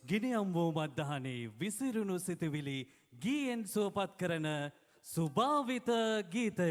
ගිනියම් වූ මද්දහනේ විසිරුණු සිතුවිලි ගීයෙන් සුවපත් කරන සුභාවිත ගීතය.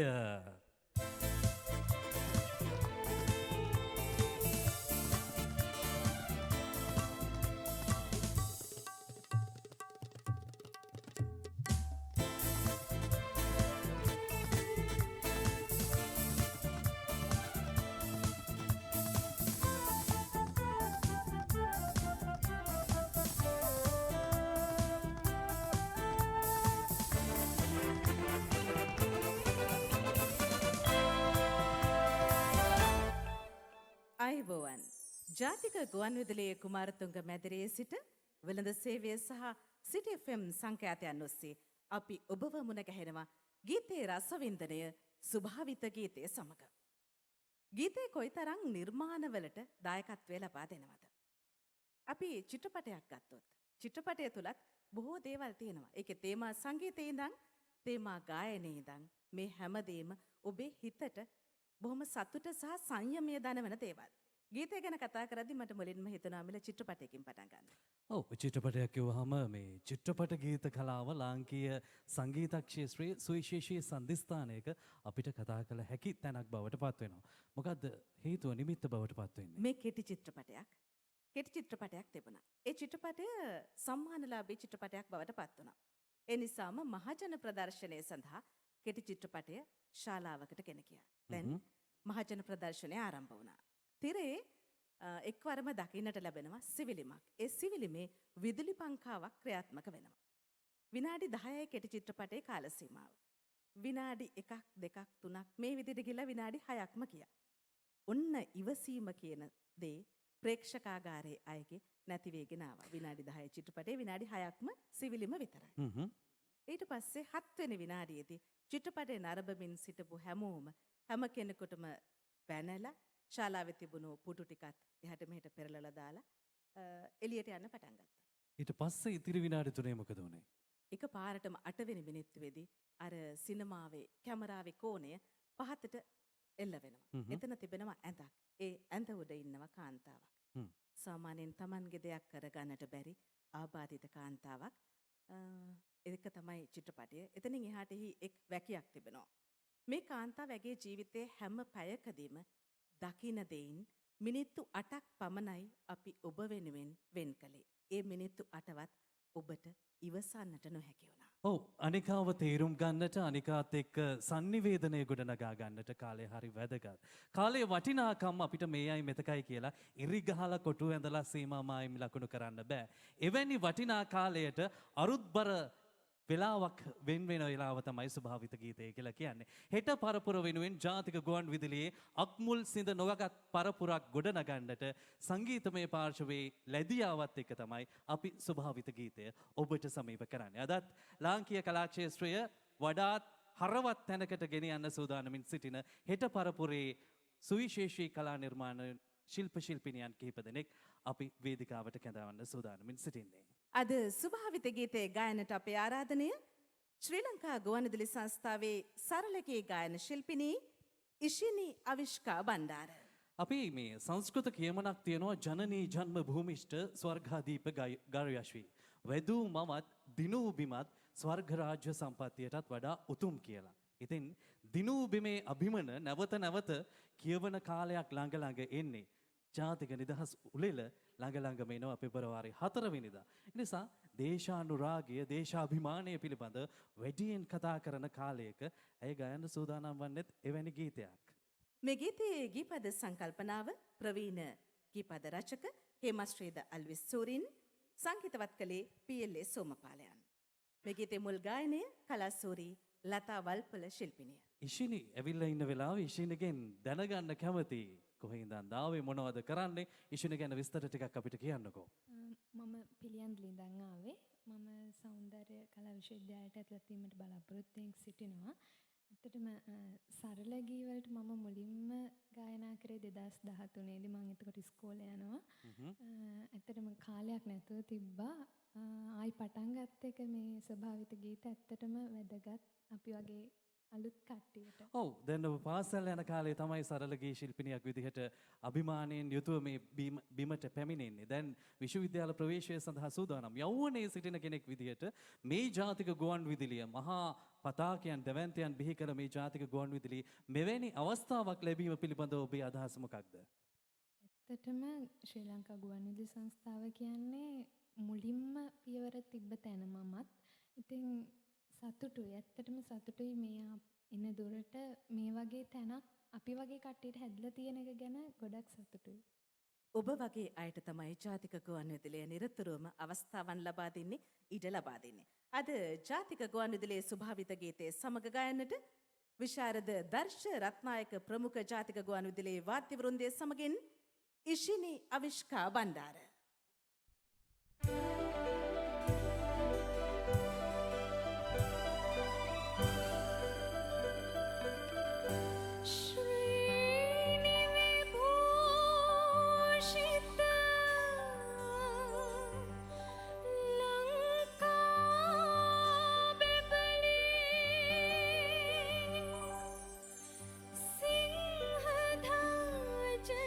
අයිබෝවන් ජාතික ගුවන්විදුලියේ කුමාරතුංග මැදිරියේ සිට වෙළඳ සේවය සහ සිටි FM සංකේතයන් ඔස්සේ අපි ඔබව මුණ ගැහෙනවා ගීතේ රසවින්දනය සුභාවිත ගීතයේ සමග. ගීතේ කොයිතරම් නිර්මාණවලට දායකත්වය ලබා දෙනවද? අපි චිත්‍රපටයක් ගත්තොත් චිත්‍රපටය තුලත් බොහෝ දේවල් තියෙනවා. ඒකේ තේමා සංගීතයේ ඉඳන් තේමා ගායනයේ ඉඳන් මේ හැමදේම ඔබේ හිතට බොහොම සතුට සහ සංයමය දනවන දේවල්. ගීතය ගැන කතා කරද්දි මට මුලින්ම හිතුණා මිල චිත්‍රපටයකින් පටන් ගන්න. ඔව් චිත්‍රපටයක් කිව්වහම මේ චිත්‍රපට ගීත කලාව ලාංකීය සංගීත ක්ෂේත්‍රයේ සුවිශේෂී සම්දිස්ථානයක අපිට කතා කළ හැකි තැනක් බවට පත් වෙනවා. මොකද්ද හේතුව නිමිත්ත බවට පත් වෙන්නේ? මේ කෙටි චිත්‍රපටයක් තිබුණා. ඒ චිත්‍රපටය සම්මානලාභී චිත්‍රපටයක් බවට පත් වුණා. ඒ නිසාම මහජන ප්‍රදර්ශනය සඳහා කෙටි චිත්‍රපටය ශාලාවකට ගෙන ගියා. දැන් මහජන ප්‍රදර්ශනය ආරම්භ වුණා. තිරේ එක්වරම දකින්නට ලැබෙනවා සිවිලිමක්. ඒ සිවිලිමේ විදුලි පංකාවක් ක්‍රියාත්මක වෙනවා. විනාඩි 10යි කෙටි චිත්‍රපටයේ කාල සීමාව. විනාඩි 1ක් 2ක් 3ක් මේ විදිහට ගිහලා විනාඩි 6ක්ම ගියා. ඔන්න ඉවසීම කියන දේ ප්‍රේක්ෂකාගාරයේ අයගේ නැති වෙගෙන ආවා. විනාඩි 10 චිත්‍රපටයේ විනාඩි 6ක්ම සිවිලිම විතරයි. ඊට පස්සේ 7 වෙනි විනාඩියේදී චිත්‍රපටයේ නරඹමින් සිටපු හැම කෙනෙකුටම පැනලා ශාලාවේ තිබුණු පුටු ටිකත් එහාට මෙහෙට පෙරලලා දාලා එළියට යන්න පටන් ගත්තා. ඊට පස්සේ ඉතිරි විනාඩි 3 මොකද වුනේ? එක පාරටම 8 වෙනි මිනිත්තුවේදී අර සිනමාවේ කැමරාවේ කෝණය පහතට එල්ල වෙනවා. එතන තිබෙනවා ඇඳක්. ඒ ඇඳ උඩ ඉන්නවා කාන්තාවක්. සාමාන්‍යයෙන් Tamanගේ දෙයක් කරගන්නට බැරි ආබාධිත කාන්තාවක්. ඒක තමයි චිත්‍රපටය. එතනින් එහාට එක් වැකියක් තිබෙනවා. මේ කාන්තාවගේ ජීවිතයේ හැම පැයකදීම දකින්න දෙයින් මිනිත්තු 8ක් පමණයි අපි ඔබ වෙනුවෙන් වෙන් කළේ. ඒ මිනිත්තු 8වත් ඔබට ඉවසන්නට නොහැකි වුණා. ඔව් අනිකාව තේරුම් ගන්නට අනිකාත් එක්ක sannivedanaya ගොඩනගා ගන්නට කාලය හරි වැදගත්. කාලයේ වටිනාකම් අපිට මේයි මෙතකයි කියලා ඉරි ගහලා කොටු ඇඳලා සීමා මායිම් ලකුණු කරන්න බෑ. එවැනි වටිනා කාලයට අරුත්බර වෙලාවක් වෙන වෙලාව තමයි සුභාවිත ගීතය කියලා කියන්නේ. හෙට පරපුර වෙනුවෙන් ජාතික ගුවන් විදුලියේ අක්මුල් සිඳ නොගත් පරපුරක් ගොඩනගන්නට සංගීතමය පාර්ශවයේ ලැබියාවත් එක්ක තමයි අපි සුභාවිත ගීතය ඔබට සමීප කරන්නේ. අදත් ලාංකීය කලා ක්ෂේත්‍රය වඩාත් හරවත් තැනකට ගෙන යන්න සූදානමින් සිටින හෙට පරපුරේ සුවිශේෂී කලා නිර්මාණ ශිල්පිනියන් කිහිප දෙනෙක් අපි වේදිකාවට කැඳවන්න සූදානමින් සිටින්නේ. අද සුභාවිත ගීතයේ ගායනට අපේ ආරාධනය ශ්‍රී ලංකා ගුවන්විදුලි සංස්ථාවේ සරලකී ගායන ශිල්පිනී ඉෂිනි අවිෂ්කා බණ්ඩාර. අපි මේ සංස්කෘත කියමනක් තියෙනවා ජනනී ජන්ම භූමිෂ්ඨ ස්වර්ගාදීප ගායශ්වී. වැදූ මමත් දිනූ බිමත් ස්වර්ග රාජ්‍ය සම්පත්තියටත් වඩා උතුම් කියලා. ඉතින් දිනූ බිමේ අභිමන නැවත කියවන කාලයක් ළඟ එන්නේ. ජාතික නිදහස් උළෙල ළඟ එනවා පෙබරවාරි 4 වෙනිදා. ඒ නිසා දේශානුරාගය, දේශාභිමානය පිළිබඳ වැඩියෙන් කතා කරන කාලයක ඇය ගයන්න සූදානම් වන්නේත් එවැනි ගීතයක්. මේ ගීතයේ ගීපද සංකල්පනාව ප්‍රවීණ ගීපද රචක හේමශ්‍රීද අල්විස් සූරින් සංගීතවත් කළේ PLA සෝමපාලයන්. මේ ගීතේ මුල් ගායනය කලාසූරි ලතා වල්පල ශිල්පිනිය. ඉෂිනි ඇවිල්ලා ඉන්න වෙලාවේ ඉෂිනිගෙන් දැනගන්න කැමතියි. කොහේ ඉඳන් දාවේ මොනවද කරන්නේ? ඉෂිනි ගැන විස්තර ටිකක් අපිට කියන්නකෝ. මම පිළියන්දල ඉඳන් ආවේ. මම සෞන්දර්ය කලා විශ්වවිද්‍යාලයට ඇතුළත් වීමට බලාපොරොත්තු වෙමින් සිටිනවා. ඇත්තටම සරල ගී වලට මම මුලින්ම ගායනා කරේ 2013 දී මම එතකොට ඉස්කෝලේ යනවා. ඇත්තටම කාලයක් නැතුව තිබ්බා. ආයි පටන් ගත්ත එක මේ ස්වභාවිත ගීත ඇත්තටම වැදගත් අපි වගේ අලුත් කට්ටියට. ඔව් දැන් ඔබ පාසල් යන කාලේ තමයි සරල ගී ශිල්පිනියක් විදිහට අභිමානයෙන් යුතුව මේ බිමට පැමිණෙන්නේ. දැන් විශ්වවිද්‍යාල ප්‍රවේශය සඳහා සූදානම් යෞවනයේ සිටින කෙනෙක් විදිහට මේ ජාතික ගුවන් විදුලිය මහා පතාකයන් දැවැන්තයන් බිහි කළ මේ ජාතික ගුවන් විදුලිය මෙවැනි අවස්ථාවක් ලැබීම පිළිබඳව ඔබේ අදහස මොකක්ද? ඇත්තටම ශ්‍රී ලංකා ගුවන්විදුලි සංස්ථාව කියන්නේ මුලින්ම පියවර තිබ්බ තැන මමත්. ඉතින් සතුටුයි. ඇත්තටම සතුටුයි මේ ඉන්න දුරට මේ වගේ තැනක් අපි වගේ කට්ටියට හැදලා තියෙන එක ගැන ගොඩක් සතුටුයි. ඔබ වගේ අයට තමයි ජාතික ගුවන්විදුලිය නිරතුරුවම අවස්ථාවන් ලබා දෙන්නේ, ඉඩ ලබා දෙන්නේ. අද ජාතික ගුවන්විදුලියේ ස්වභාවිත ගීතයේ සමග ගයන්නට විශාරද දර්ශ රත්නායක ප්‍රමුඛ ජාතික ගුවන්විදුලියේ වාද්‍ය වෘන්දය සමගින් ඉෂිනි අවිෂ්කා බණ්ඩාර. සිංහධාජය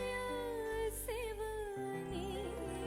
සෙවනේ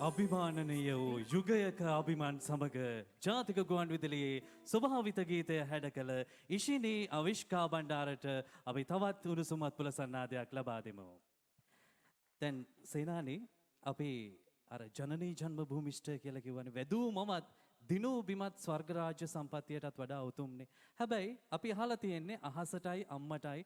අභිමානනීය වූ යුගයක අභිමාන් සමග ජාතික ගුවන් විදුලියේ ස්වභාවිත ගීතය හැඩ කළ ඉශිනී අවිෂ්කා බණ්ඩාරට අපි තවත් උණුසුමත් පුලසන්නාදයක් ලබා දෙමු. දැන් සේනානි අපි අර ජනනී ජන්ම භූමිෂ්ඨ කියලා කිව්වනේ වැදූ මමත් දිනු බිමත් ස්වර්ග රාජ්‍ය සම්පත්තියටත් වඩා උතුම්නේ. හැබැයි අපි අහලා තියෙන්නේ අහසටයි අම්මටයි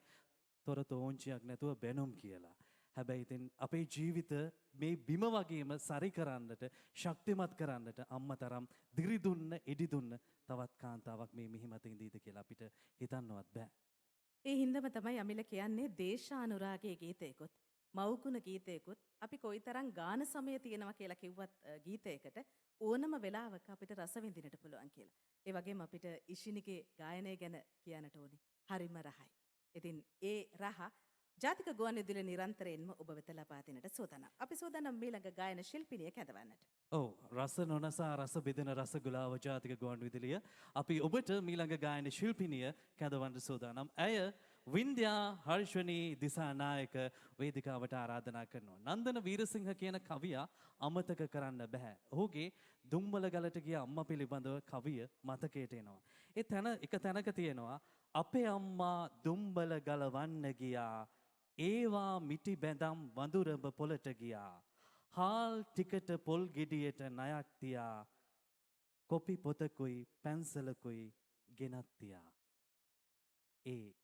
තොර තෝංචියක් නැතුව බැනුම් කියලා. හැබැයි ඉතින් අපේ ජීවිත මේ බිම වගේම සරි කරන්නට ශක්තිමත් කරන්නට අම්මා තරම් දිරි දුන්න ඉදි දුන්න තවත් කාන්තාවක් මේ මිහිමත ඉඳීද කියලා අපිට හිතන්නවත් බෑ. ඒ හින්දම තමයි අමිල කියන්නේ දේශානුරාගයේ ගීතයකුත් මව්ගුණ ගීතයකුත් අපි කොයිතරම් ගාන සමය තියෙනවා කියලා කිව්වත් ගීතයකට ඕනම වෙලාවක අපිට රස විඳින්නට පුළුවන් කියලා. ඒ වගේම අපිට ඉෂිනිගේ ගායනය ගැන කියන්නට ඕනේ. හරිම රහයි. ඉතින් ඒ රහ ජාතික ගුවන් විදුලිය නිරන්තරයෙන්ම ඔබ වෙත ලබා දෙන්නට සූදානම්. අපි සූදානම් ඊළඟ ගායන ශිල්පිනිය කැඳවන්නට. ඔව් රස නොනසා රස බෙදෙන රස ගුලාව ජාතික ගුවන් විදුලිය අපි ඔබට ඊළඟ ගායන ශිල්පිනිය කැඳවන්න සූදානම්. ඇය වින්ද්‍යා හර්ෂණී දිසානායක වේදිකාවට ආරාධනා කරනවා. නන්දන වීරසිංහ කියන කවියා අමතක කරන්න බෑ. ඔහුගේ දුම්බල ගලට ගිය අම්මා පිළිබඳව කවිය මතකයට එනවා. ඒ තැන එක තැනක තියෙනවා අපේ අම්මා දුම්බල ගලවන්න ගියා. ඒවා මිටි බැඳම් වඳුරඹ පොලට ගියා. හාල් ටිකට පොල් ගෙඩියට ණයක් තියා. කොපි පොතකුයි පැන්සලකුයි ගෙනත් තියා. ඒ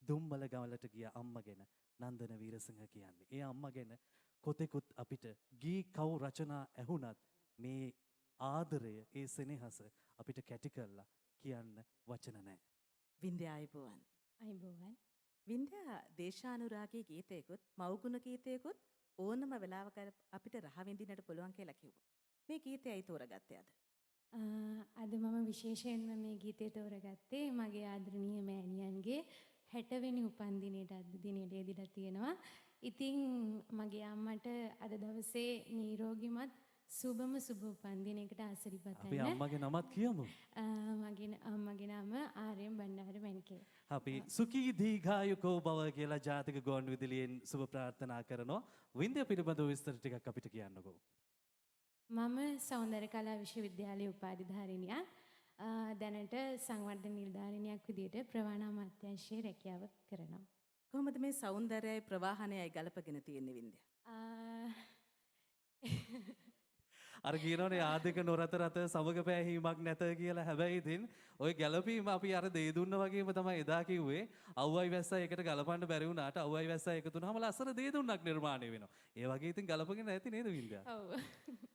දුම්බල ගමලට ගිය අම්මා ගැන නන්දන වීරසිංහ කියන්නේ. ඒ අම්මා ගැන කොතෙකුත් අපිට ගී කව් රචනා ඇහුණත් මේ ආදරය ඒ සෙනෙහස අපිට කැටි කරලා කියන්න වචන නැහැ. වින්ද්‍යා අයබෝවන්. අයිබෝවන්. වින්ද්‍යා දේශානුරාගී ගීතයකුත් මව්ගුණ ගීතයකුත් ඕනම වෙලාවක අපිට රහ විඳින්නට පුළුවන් කියලා කිව්වා. මේ ගීතය ඇයි තෝරගත්තේ අද? අද මම විශේෂයෙන්ම මේ ගීතය තෝරගත්තේ මගේ ආදරණීය මෑණියන්ගේ 60 වෙනි උපන්දිනයට අද දිනේට යෙදිලා තියෙනවා. ඉතින් මගේ අම්මට අද දවසේ නිරෝගිමත් සුබම සුබ උපන්දිනයකට ආශිර්වාද අපි කරන්න. අම්මගේ නමත් කියමු. මගේ අම්මගේ නම ආර්යම් බණ්ඩාර මැණිකේ. අපි සුඛී දීඝායුකෝ භව කියලා ජාතික ගුවන් විදුලියෙන් සුබ ප්‍රාර්ථනා කරනවා. වින්ද්‍යා පිළිබඳව විස්තර ටිකක් අපිට කියන්නකෝ. මම සෞන්දර්ය කලා විශ්වවිද්‍යාලයේ උපාධිධාරිණියක්. දැනට සංවර්ධන නිලධාරිණියක් විදිහට ප්‍රවාහන අමාත්‍යාංශයේ රැකියාව කරනවා. කොහොමද මේ සෞන්දර්යයි ප්‍රවාහනයයි ගලපගෙන තියෙන්නේ වින්ද්‍යා? අර කියනෝනේ ආදික නොරත රත සමග පෑහීමක් නැත කියලා. හැබැයි ඉතින් ওই ගැළපීම අපි අර දේ දුන්න වගේම තමයි එදා කිව්වේ. අවුවයි වැස්සයි එකට ගලපන්න බැරි වුණාට අවුවයි වැස්සයි එකතු වුණාම ලස්සන දේ දුන්නක් නිර්මාණය වෙනවා. ඒ වගේ ඉතින් ගලපගෙන නැති නේද වින්ද්‍යා? ඔව්.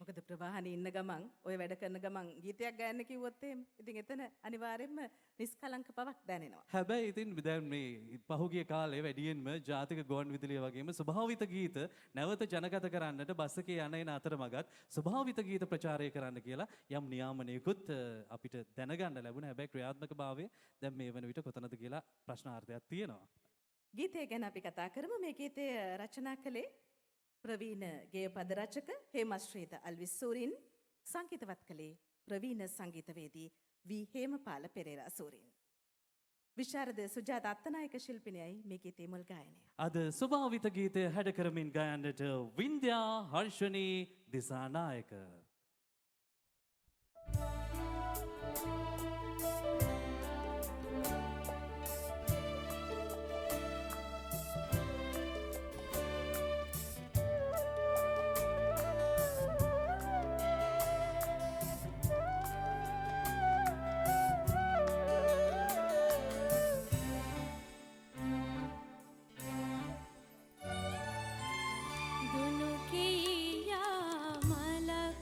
මොකද ප්‍රවාහනේ ඉන්න ගමන් ඔය වැඩ කරන ගමන් ගීතයක් ගායන්න කිව්වොත් එහෙම ඉතින් එතන අනිවාර්යෙන්ම නිස්කලංක පවක් දැනෙනවා. හැබැයි ඉතින් දැන් මේ පහුගිය කාලේ වැඩියෙන්ම ජාතික ගුවන් විදුලිය වගේම ස්වභාවිත ගීත නැවත ජනගත කරන්නට බස් එකේ යන එන අතරමඟත් ස්වභාවිත ගීත ප්‍රචාරය කරන්න කියලා යම් නියාමනයකුත් අපිට දැනගන්න ලැබුණා. හැබැයි ක්‍රියාත්මක භාවය දැන් මේ වන විට කොතනද කියලා ප්‍රශ්නාර්ථයක් තියෙනවා. ගීතය ගැන අපි කතා කරමු. මේ ගීතය රචනා කළේ ප්‍රවීණ ගේය පද රචක හේමශ්‍රීත අල්විස් සූරින්, සංගීතවත් කළේ ප්‍රවීණ සංගීතවේදී වී හේමපාල පෙරේරා සූරින්. විශාරද සුජාත අත්තනායක ශිල්පිනියයි මේ ගීතේ මුල් ගායනය. අද ස්වභාවිත ගීතය හැඩ කරමින් ගයන්නට වින්ද්‍යා හර්ෂණී දිසානායක. දුනු කියා මලක්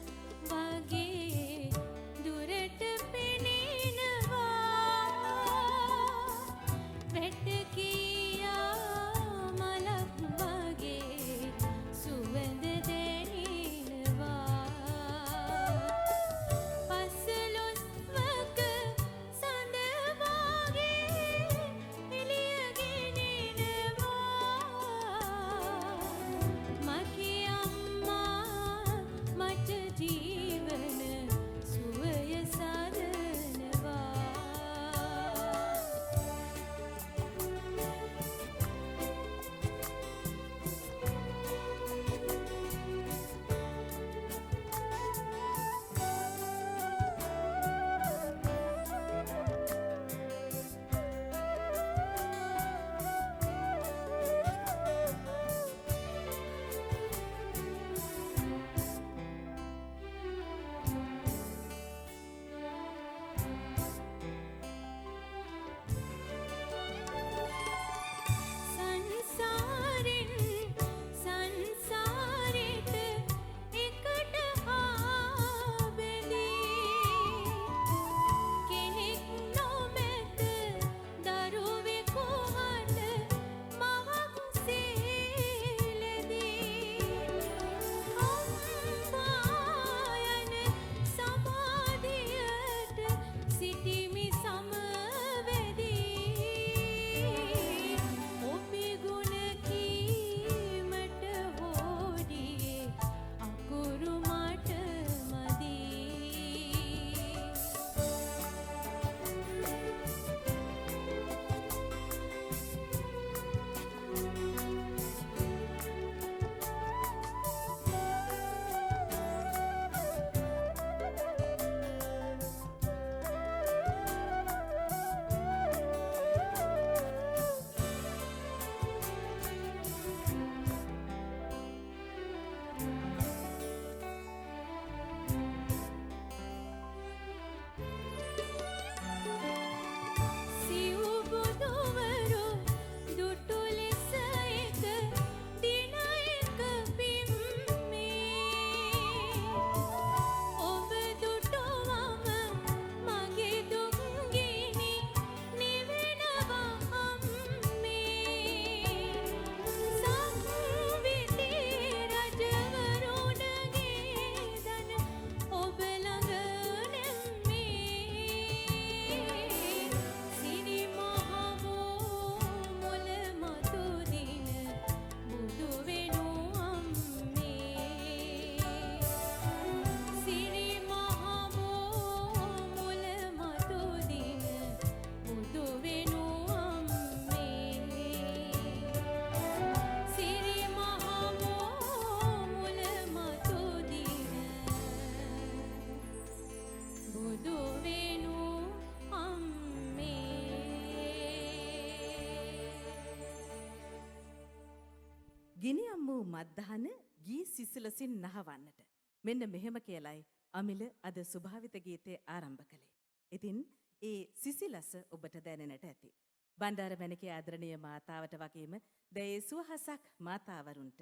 ගිනියම් වූ මද්දහන ගී සිසිලසින් නහවන්නට. මෙන්න මෙහෙම කියලයි අමිල අද ස්වභාවිත ගීතය ආරම්භ කළේ. ඉතින් ඒ සිසිලස ඔබට දැනෙනට ඇති. බණ්ඩාර මැණිකේ ආදරණීය මාතාවට වගේම දැයේ සුවහසක් මාතාවරුන්ට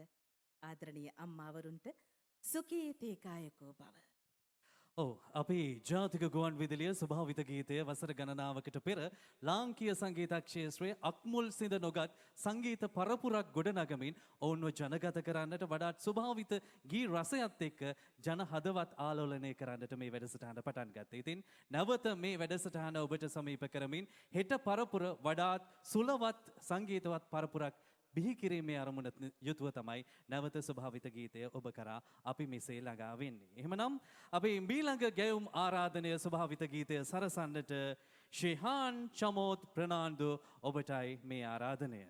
ආදරණීය අම්මාවරුන්ට සුඛී තේකායකෝ බව. ඔව් අපි ජාතික ගුවන් විදුලිය ස්වභාවිත ගීතය වසර ගණනාවකට පෙර ලාංකීය සංගීත ක්ෂේත්‍රයේ අක්මුල් සිඳ නොගත් සංගීත පරපුරක් ගොඩනගමින් ඔවුන්ව ජනගත කරන්නට වඩාත් ස්වභාවිත ගී රසයත් එක්ක ජන හදවත් ආලෝලනය කරන්නට මේ වැඩසටහන පටන් ගත්තා. ඉතින් නැවත මේ වැඩසටහන ඔබට සමීප කරමින් හෙට පරපුර වඩාත් සුලවත් සංගීතවත් පරපුරක් බිහි කිරීමේ අරමුණ යුතුව තමයි නැවත ස්වභාවිත ගීතය ඔබ කරා අපි මෙසේ ළඟා වෙන්නේ. එහෙමනම් අපි ඊළඟ ගැයුම් ආරාධනය ස්වභාවිත ගීතය සරසන්නට ශිහාන් චමෝත් ප්‍රනාන්දු ඔබටයි මේ ආරාධනය.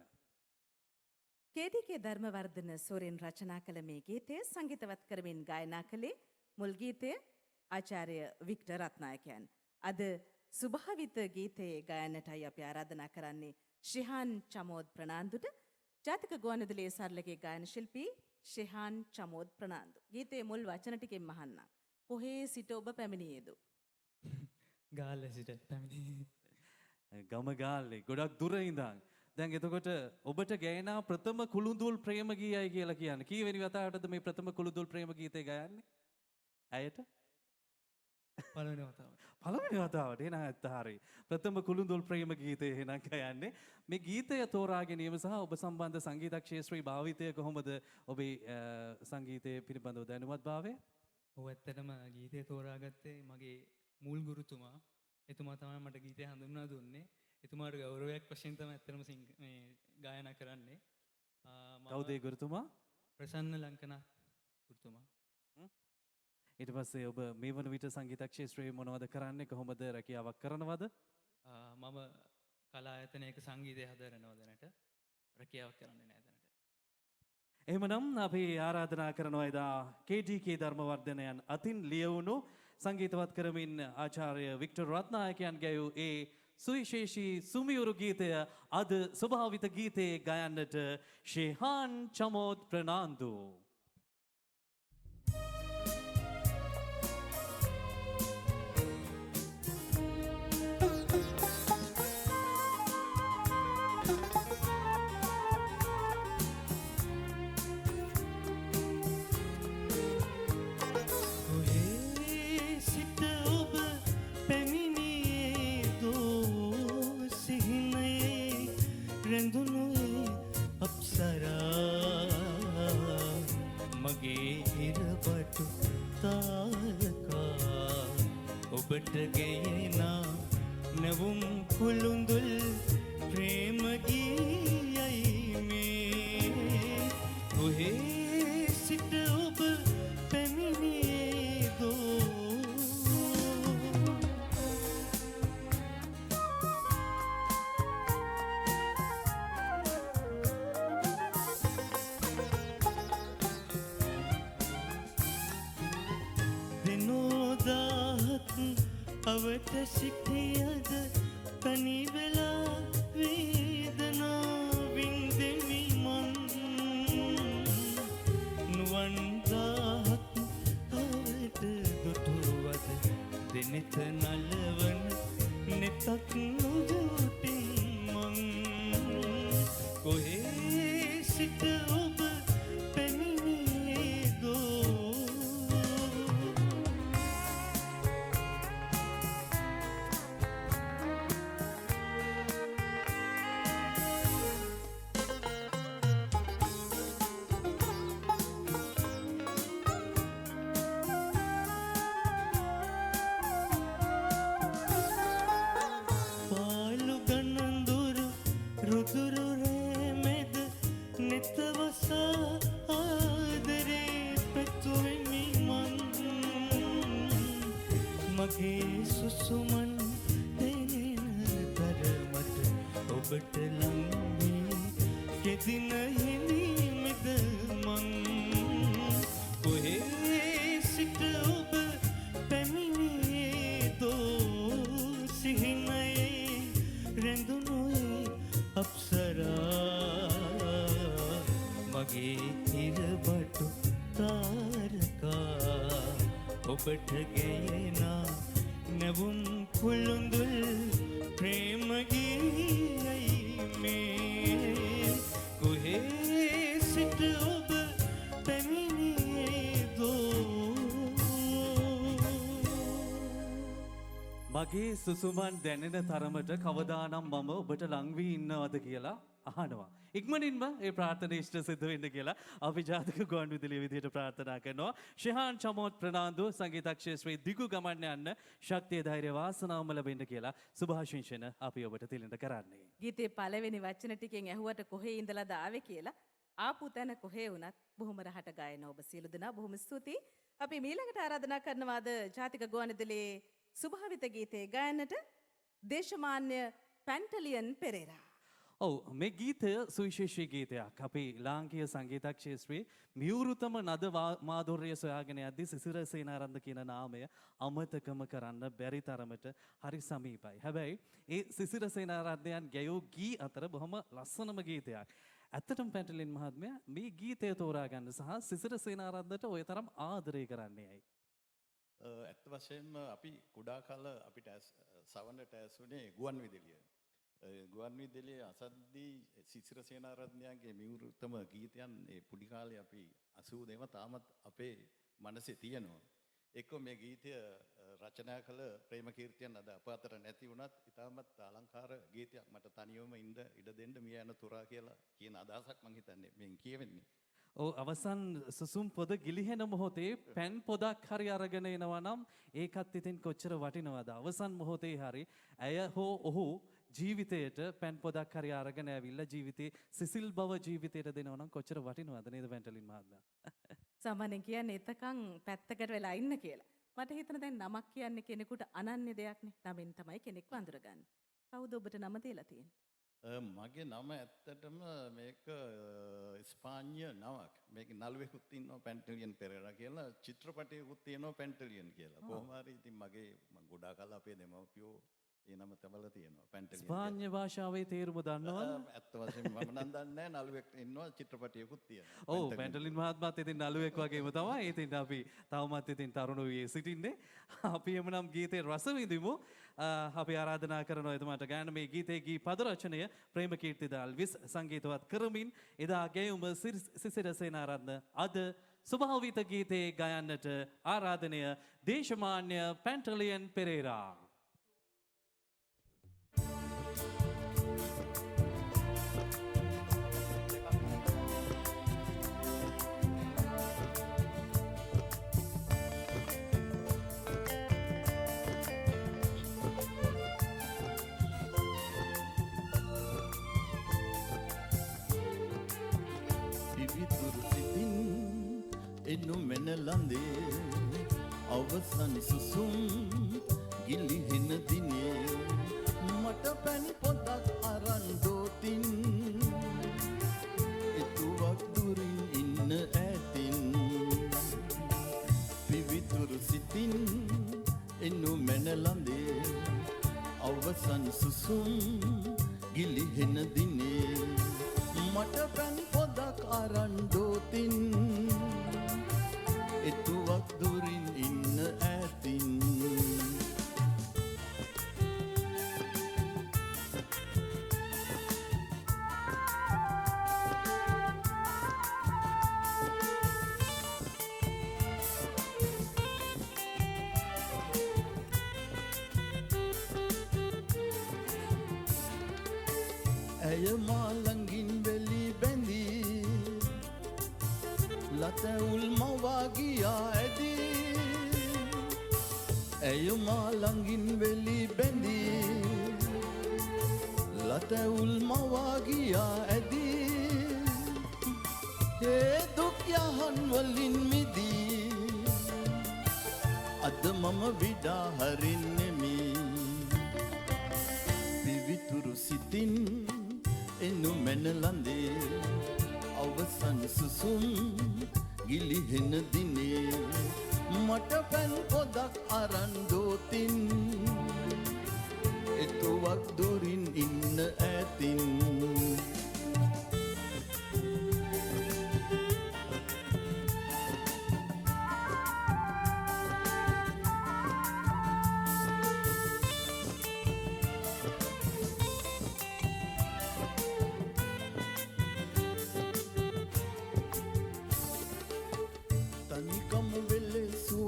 කේඩීකේ ධර්මවර්ධන සෝරෙන් රචනා කළ මේ ගීතය සංගීතවත් කරමින් ගායනා කළේ මුල් ගීතය ආචාර්ය වික්ටර් රත්නායකයන්. අද ස්වභාවිත ගීතයේ ගායනටයි අපි ආරාධනා කරන්නේ ශිහාන් චමෝත් ප්‍රනාන්දුට. ජාතික ගුවන්විදුලියේ සරලගේ ගායන ශිල්පී ශිහාන් චමෝත් ප්‍රනාන්දු. ගීතයේ මුල් වචන ටිකෙන් මහන්නම්. කොහේ සිට ඔබ පැමිණියේද? ගාල්ල සිට පැමිණියේ. ගම ගාල්ලේ ගොඩක් දුර ඉඳන්. දැන් එතකොට ඔබට ගෑනා ප්‍රථම කුළුඳුල් ප්‍රේම ගීයයි කියලා කියන්නේ. කීවෙනි වතාවටද මේ ප්‍රථම කුළුඳුල් ප්‍රේම ගීතය ගයන්නේ? ඇයට? පළවෙනි වතාවට. පළවෙනි වතාවට එන ඇත්ත හරි. ප්‍රථම කුළුඳුල් ප්‍රේම ගීතය එහෙනම් ගයන්නේ. මේ ගීතය තෝරා ගැනීම සහ ඔබ සම්බන්ධ සංගීත ක්ෂේත්‍රයේ භාවිතය කොහොමද ඔබේ සංගීතයේ පිළිබඳව දැනුවත් භාවය? ඔව් ඇත්තටම ගීතය තෝරාගත්තේ මගේ මුල් ගුරුතුමා. එතුමා තමයි මට ගීතය හඳුන්වා දුන්නේ. එතුමාට ගෞරවයක් වශයෙන් තමයි ඇත්තටම මේ ගායනා කරන්නේ. කවුද ඒ ගුරුතුමා? ප්‍රසන්න ලංකනා ගුරුතුමා. ඊට පස්සේ ඔබ මේ වන විට සංගීත ක්ෂේත්‍රයේ මොනවද කරන්නේ? කොහොමද රැකියාවක් කරනවද? මම කලායතනයක සංගීතය හදරනවා දැනට. රැකියාවක් කරන්නේ නැහැ දැනට. එහෙමනම් අපි ආරාධනා කරනවා එදා KTK ධර්මවර්ධනයන් අතින් ලියවුණු සංගීතවත් කරමින් ආචාර්ය වික්ටර් රත්නායකයන් ගැයූ ඒ සුවිශේෂී සුමියුරු ගීතය අද ස්වභාවිත ගීතයේ ගයන්නට ශිහාන් චමෝත් ප්‍රනාන්දු. ඔබට ගෙයනා නැවුම් කුළුඳුල් ප්‍රේම ගීයයි මේ කොහේ සිට ඔබ පැමිණියේදෝ අවට සිටියද තනි වෙලා වේදනාවින් දෙමි මං නුවන් දාහක් අවට දුටුවද දෙනෙත නලවන නෙතක් නොදුටින් මං කොහේ සිට ඔබ පැමිණියේදෝ මගේ සුසුමන් දෙනෙන තරමට ඔබට ලංවී කෙදින හිමීමද මං කොහේ සිට ඔබ පැමිණියේදෝ සිහිනයේ රැඳුණු අප්සරා මගේ ඔබට ගේනා නැවුම් කුළුඳුල් ප්‍රේම ගීයයි මේ කොහේ සිට ඔබ පැමිණියේදෝ මගේ සුසුමන් දැනෙන තරමට කවදානම් මම ඔබට ලං වී ඉන්නවද කියලා අහනවා. ඉක්මනින්ම ඒ ප්‍රාර්ථනා ඉෂ්ට සිද්ධ වෙන්න කියලා අපි ජාතික ගුවන්විදුලිය විදිහට ප්‍රාර්ථනා කරනවා. ශිහාන් චමෝත් ප්‍රනාන්දු සංගීතක්ෂේත්‍රයේ දිගු ගමන් යන්න ශක්තිය ධෛර්ය වාසනාවම ලැබෙන්න කියලා සුභාශිංසන අපි ඔබට තිළිඳ කරන්නේ. ගීතේ පළවෙනි වචන ටිකෙන් ඇහුවට කොහේ ඉඳලාද ආවේ කියලා ආපු තැන කොහේ වුණත් බොහොම රහට ගායන ඔබ සියලු දෙනා බොහොම ස්තුතියි. අපි ඊළඟට ආරාධනා කරනවා අද ජාතික ගුවන්විදුලියේ සුභාවිත ගීතේ ගායනට දේශමාන්‍ය පැන්ටලියන් පෙරේරා. ඔව් මේ ගීතය සුවිශේෂී ගීතයක්. අපි ලාංකීය සංගීතක්ෂේත්‍රයේ මියුරුතම නද මාධුර්ය සොයාගෙන යද්දී සිසිර සේනාරත්න කියන නාමය අමතකම කරන්න බැරි තරමට හරි සමීපයි. හැබැයි ඒ සිසිර සේනාරත්නයන් ගැයූ ගී අතර බොහොම ලස්සනම ගීතයක්. ඇත්තටම පැන්ටලින් මහත්මයා මේ ගීතය තෝරා ගන්න සහ සිසිර සේනාරත්නට ඔය තරම් ආදරය කරන්නේ ඇයි? ඇත්ත වශයෙන්ම අපි කුඩා කාල අපිට සවනට ඇසුනේ ගුවන් විදුලිය. ගුවන් විදුලියේ අසද්දී සිසිර සේනාරත්නයන්ගේ මියුරුතම ගීතයන් ඒ පුඩි කාලේ අපි 82ම තාමත් අපේ මනසේ තියෙනවා. එක්ක මේ ගීතය රචනා කළ ප්‍රේමකීර්තියන් අද අප අතර නැති වුණත් ඉතාමත් අලංකාර ගීතයක්. මට තනියම ඉඩ දෙන්න මිය යන තුරා කියලා කියන අදහසක් මම හිතන්නේ මෙන් කියවෙන්නේ. ඔව් අවසන් සුසුම් පොද ගිලිහෙන මොහොතේ පැන් පොදක් හරි අරගෙන එනවා නම් ඒකත් ඉතින් කොච්චර වටිනවද? අවසන් මොහොතේ හරි ඇය හෝ ඔහු ජීවිතයට පැන් පොදක් හරි අරගෙන ඇවිල්ලා ජීවිතේ සිසිල් බව ජීවිතයට දෙනවා නම් කොච්චර වටිනවද නේද පැන්ටලින් මහත්මයා? සාමාන්‍යයෙන් කියන්නේ එතකන් පැත්තකට වෙලා ඉන්න කියලා. මට හිතෙන දැන් නමක් කියන්නේ කෙනෙකුට අනන්‍ය දෙයක් නේ. නමින් තමයි කෙනෙක්ව අඳුරගන්නේ. කවුද ඔබට නම දීලා තියෙන්නේ? මගේ නම ඇත්තටම මේක ස්පාඤ්ඤ නමක්. මේක නළුවෙකුත් ඉන්නවා පැන්ටලියන් පෙරේරා කියලා, චිත්‍රපටයකුත් තියෙනවා පැන්ටලියන් කියලා. කොහොම හරි ඉතින් මම ගොඩාක් කල් අපේ දෙමව්පියෝ ඒ නම තමලා තියෙනවා පැන්ටලියන්. ස්පාඤ්ඤ භාෂාවේ තේරුම දන්නවද? ඇත්ත වශයෙන්ම මම නම් දන්නේ නැහැ. නළුවෙක් ඉන්නවා, චිත්‍රපටයකුත් තියෙනවා. ඔව් පැන්ටලින් මහත්මයාත් ඉතින් නළුවෙක් වගේම තමයි. ඉතින් අපි තවමත් ඉතින් තරුණ වියේ සිටින්නේ. අපි එමුනම් ගීතේ රස විඳිමු. අපි ආරාධනා කරනවා එතුමාට ගායන මේ ගීතේ ගී පද රචනය ප්‍රේමකීර්ති දාල්විස් සංගීතවත් කරමින් එදා ගැයුම සිසිර සේනාරත්න අද සුභාවිත ගීතේ ගයන්නට ආරාධනය දේශමාන්‍ය පැන්ටලියන් පෙරේරා. එනු මෙන ලඳේ අවසන් සුසුම් ගිලිහෙන දිනේ මට පැන් පොදක් අරන් දෝතින් එතුවක් දුරින් ඉන්න ඈතින් පිවිතුරු සිතින් එනු මෙන ලඳේ අවසන් සුසුම් ගිලිහෙන දිනේ මට පැන් පොදක් අරන් දෝතින් එතුවක් දුරින් ඉන්න ඈතින් ඇය මා ළඟින් වෙලි බැඳී ලතැවුල් මවා ගියා ඇදී ඇය මා ළඟින් වෙලි බැඳී ලතැවුල් මවා ගියා ඇදී ඒ දුක් යහන් වලින් මිදී අද මම විඩා හරින්නෙමි පිවිතුරු සිතින් එනු මෙන ලඳේ අවසන් සුසුම් ගිලිහෙන දිනේ මට පැන් පොදක් අරන් දෝතින් එතුවක් දුරින් ඉන්න ඈතින්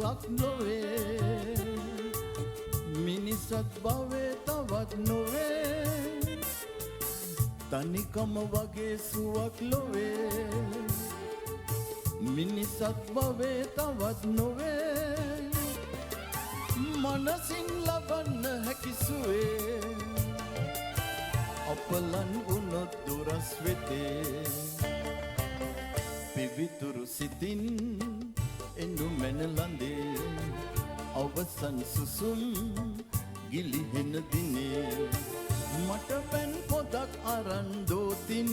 පොතක් නොවේ මිනිසත් භවේ තවත් නොවේ තනිකම වගේ සුවක් ලොවේ මිනිසත් භවේ තවත් නොවේ මනසින් ලබන්න හැකි සුවේ අපලන් වුණොත් දුරස් වෙතේ පිවිතුරු සිතින් එනු මැනලඳේ අවසන් සුසුම් ගිලිහෙන දිනේ මට පැන් පොදක් අරන් දෝතින්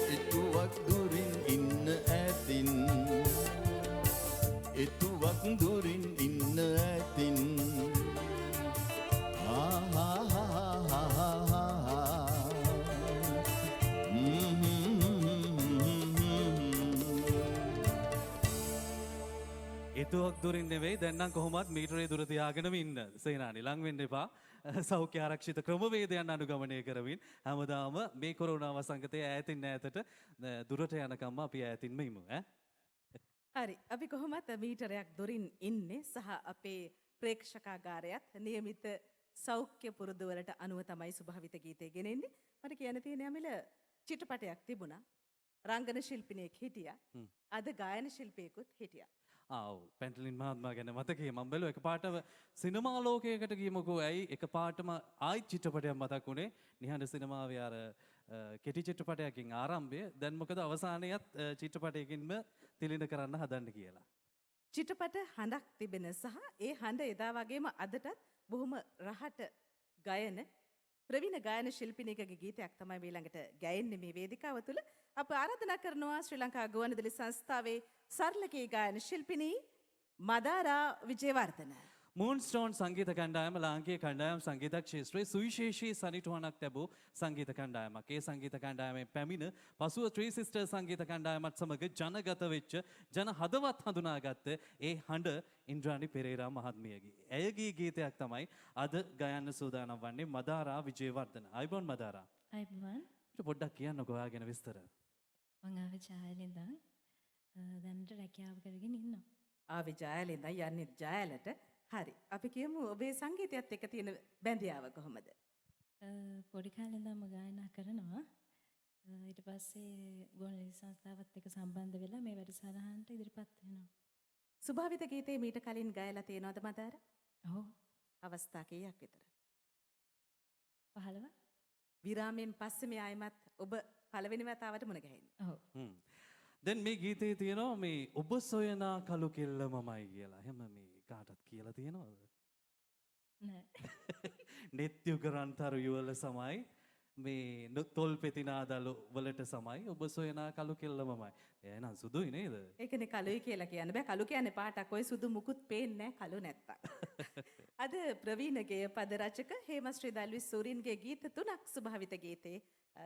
එතුවක් දුරින් ඉන්න ඈතින් එතුවක් දුරින් ඉන්න ඈතින් එතුවක් දුරින් නෙවෙයි දැන්නම් කොහොමත් මීටරේ දුර තියාගෙනම ඉන්න සේනානි ලං වෙන්න එපා සෞඛ්‍ය ආරක්ෂිත ක්‍රමවේදයන් අනුගමනය කරමින් හැමදාම මේ කොරෝනා වසංගතය ඈතින් ඈතට දුරට යනකම්ම අපි ඈතින්ම ඉමු ඈ හරි අපි කොහොමත් මීටරයක් දුරින් ඉන්නේ සහ අපේ ප්‍රේක්ෂකාගාරයත් නියමිත සෞඛ්‍ය පුරුදුවලට අනුව තමයි සුභාවිත ගීතය ගෙනෙන්නේ මට කියන්න තියෙන යමිල චිත්‍රපටයක් තිබුණා රංගන ශිල්පිනියෙක් හිටියා අද ගායන ශිල්පියෙකුත් හිටියා ආව් පැන්ටලින් මහත්මයා ගැන මතකයි මම බැලුවා එකපාරටම සිනමා ලෝකයකට ගියමුකෝ ඇයි එකපාරටම ආයි චිත්‍රපටයක් මතක් වුණේ නිහඬ සිනමාවේ අර කෙටි චිත්‍රපටයකින් ආරම්භය දැන් මොකද අවසානයේත් චිත්‍රපටයකින්ම තිලින කරන්න හදන්න කියලා චිත්‍රපට හඬක් තිබෙන සහ ඒ හඬ එදා වගේම අදටත් බොහොම රහට ගයන ප්‍රවීණ ගායන ශිල්පිනියකගේ ගීතයක් තමයි මේ ළඟට ගැයෙන්නේ මේ වේදිකාව තුළ අප ආරාධනා කරනවා ශ්‍රී ලංකා ගුවන්විදුලි සංස්ථාවේ සරලකී ගායන ශිල්පිනී මදාරා විජේවර්ධන මූන්ස්ටෝන් සංගීත කණ්ඩායම ලාංකීය කණ්ඩායම් සංගීත ක්ෂේත්‍රයේ සුවිශේෂී සනිටුවනක් ලැබූ සංගීත කණ්ඩායමක්. ඒ සංගීත කණ්ඩායමේ පැමිණ පසුව ත්‍රී සිස්ටර් සංගීත කණ්ඩායමත් සමග ජනගත වෙච්ච ජන හදවත් හඳුනාගත්ත ඒ හඬ ඉන්ද්‍රාණි පෙරේරා මහත්මියගේ. ඇයගේ ගීතයක් තමයි අද ගයන්න සූදානම් වන්නේ මදාරා විජේවර්ධන. අයිබෝන් මදාරා. අයිබෝන්. පොඩ්ඩක් කියන්නකෝ ඔයා ගැන විස්තර. මං ආවේ ජායලෙන් ඉඳන් දැනට රැකියාව කරගෙන ඉන්නවා. ආවේ ජායලෙන් ඉඳන් යන්නේ ජායලට. හරි. අපි කියමු ඔබේ සංගීතයත් එක්ක තියෙන බැඳියාව කොහොමද? පොඩි කාලේ ඉඳන්ම ගායනා කරනවා. ඊට පස්සේ ගුවන්විදුලි සංස්ථාවත් එක්ක සම්බන්ධ වෙලා මේ වැඩසටහනට ඉදිරිපත් වෙනවා. සුභාවිත ගීතේ මීට කලින් ගයලා තියෙනවද මදාර? ඔව්. අවස්ථා කීයක් විතර? 15. විරාමයෙන් පස්සේ මේ ආයමත් ඔබ පළවෙනි වතාවට මුණ ගැහෙන්නේ. ඔව්. දැන් මේ ගීතේ තියෙනවා මේ ඔබ සොයනා කළු කෙල්ල මමයි කියලා. එහෙම මේ කාටත් කියලා තියෙනවද? නෑ. නෙත්‍යුග රන්තරු යුවල සමයි මේ තොල් පෙතිනාදලු වලට සමයි ඔබ සොයනා කළු කෙල්ල මමයි. එහෙනම් සුදුයි නේද? ඒකනේ කළුයි කියලා කියන්න බෑ. කළු කියන්නේ පාටක්. ඔය සුදු මුකුත් පේන්නේ නැහැ කළු නැත්තම්. අද ප්‍රවීණගේ පද රචක හේමශ්‍රී දල්විස් සූරින්ගේ ගීත තුනක් සුභාවිත ගීතේ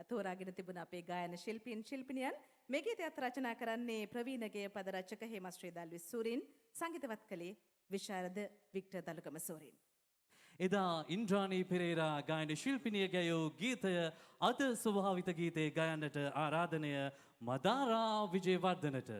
තෝරාගෙන තිබුණ අපේ ගායන ශිල්පීන් ශිල්පිනියන් මේ ගීතයත් රචනා කරන්නේ ප්‍රවීණගේ පද රචක හේමශ්‍රී දල්විස් සූරින් සංගීතවත් කළේ විශාරද වික්ටර් දලුගම සූරින්. එදා ඉන්ද්‍රාණී පෙරේරා ගායන ශිල්පිනිය ගැයූ ගීතය අද ස්වභාවිත ගීතේ ගයන්නට ආරාධනය මදාරා විජේවර්ධනට.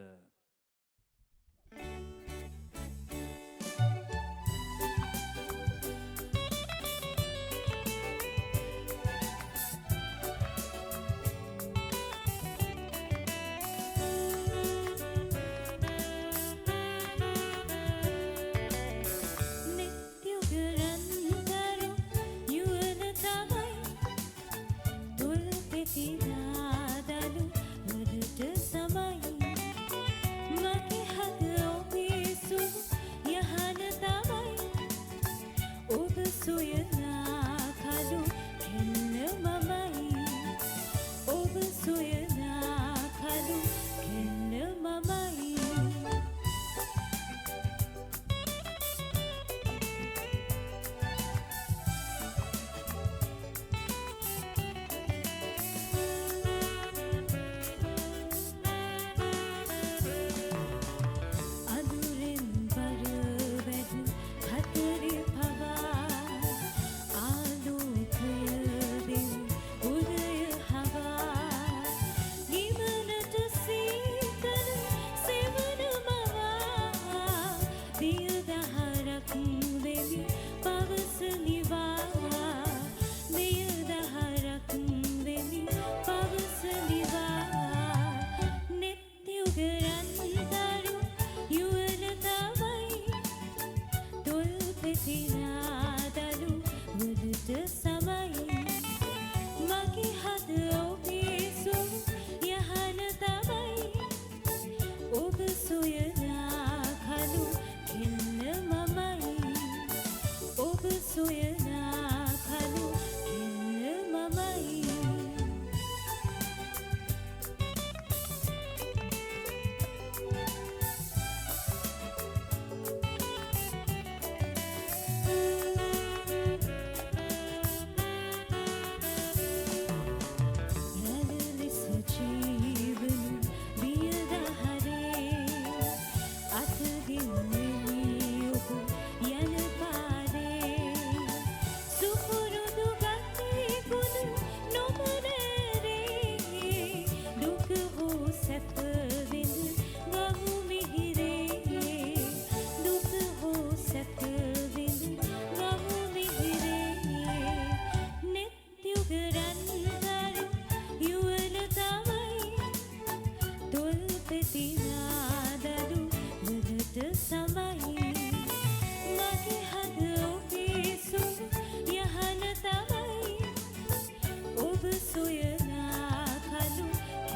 සොයනා කලු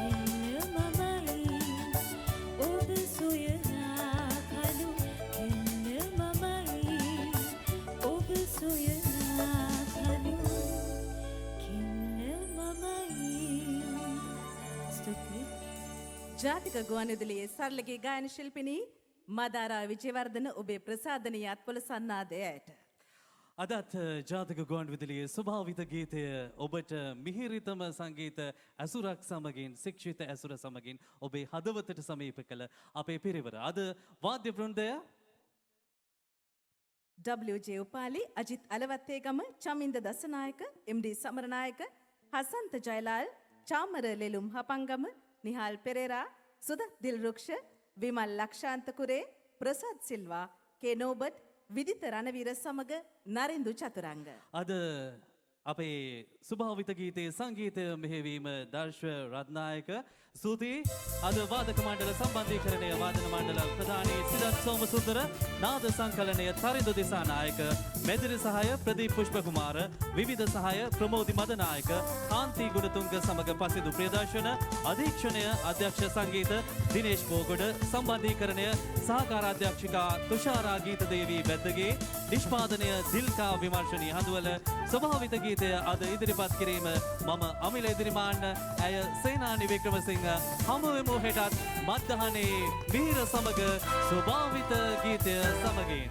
එන්න මමයි ඔබ සොයනා කලු එන්න මමයි ඔබ සොයනා කලු කෙන්න මමයි ස්තුතියි ජාතික ගුවන්විදුලියේ සරලගේ ගායන ශිල්පිනී මදාරා විජේවර්ධන ඔබේ ප්‍රසාදනීය අත්පොල සන්නාදයට. අදත් ජාතික ගුවන් විදුලියේ ස්වභාවිත ගීතය ඔබට මිහිරිතම සංගීත ඇසුරක් සමගින් ශික්ෂිත ඇසුර සමගින් ඔබේ හදවතට සමීප කළ අපේ පිරිවර. අද වාද්‍ය වෘන්දය WJ උපාලි, අජිත් අලවත්තේගම, චමින්ද දසනායක, MD සමරනායක, හසන්ත ජයලාල්, චාමර ලෙලුම් හපංගම, නිහාල් පෙරේරා, සුදත් දිල්රුක්ෂ, විමල් ලක්ෂාන්ත කුරේ, ප්‍රසාද් සිල්වා, කේ නෝබට්, විදිත රණවීර සමග නරින්දු චතුරංග. අද අපේ ස්වභාවිත ගීතයේ සංගීතය මෙහෙවීම දර්ශ රත්නායක ස්තුතියි. අද වාදක මණ්ඩල සම්බන්ධීකරණය වාදන මණ්ඩල ප්‍රධානී සිදත් සෝමසුන්දර, නාද සංකලනය තරිඳු දිසානායක, මෙදිරි සහාය ප්‍රදීප් පුෂ්පකුමාර, විවිධ සහාය ප්‍රමෝදි මදනායක, කාන්ති ගුණතුංග සමග පසිදු ප්‍රදර්ශන, අධීක්ෂණය අධ්‍යක්ෂ සංගීත දිනේෂ් බෝගොඩ, සම්බන්ධීකරණය සහකාර අධ්‍යක්ෂිකා තුෂාරා ගීත දේවී බැද්දගේ, නිෂ්පාදනය දිල්කා විමර්ශනී හඳුවල. ස්වභාවිත ගීතය අද ඉදිරිපත් කිරීම මම අමිල ඉදිරිමාන්න, ඇය සේනානි වික්‍රමසිංහ. හමුවෙමු හෙටත් මත්දහනේ මිහිර සමග ස්වභාවිත ගීතය සමගින්.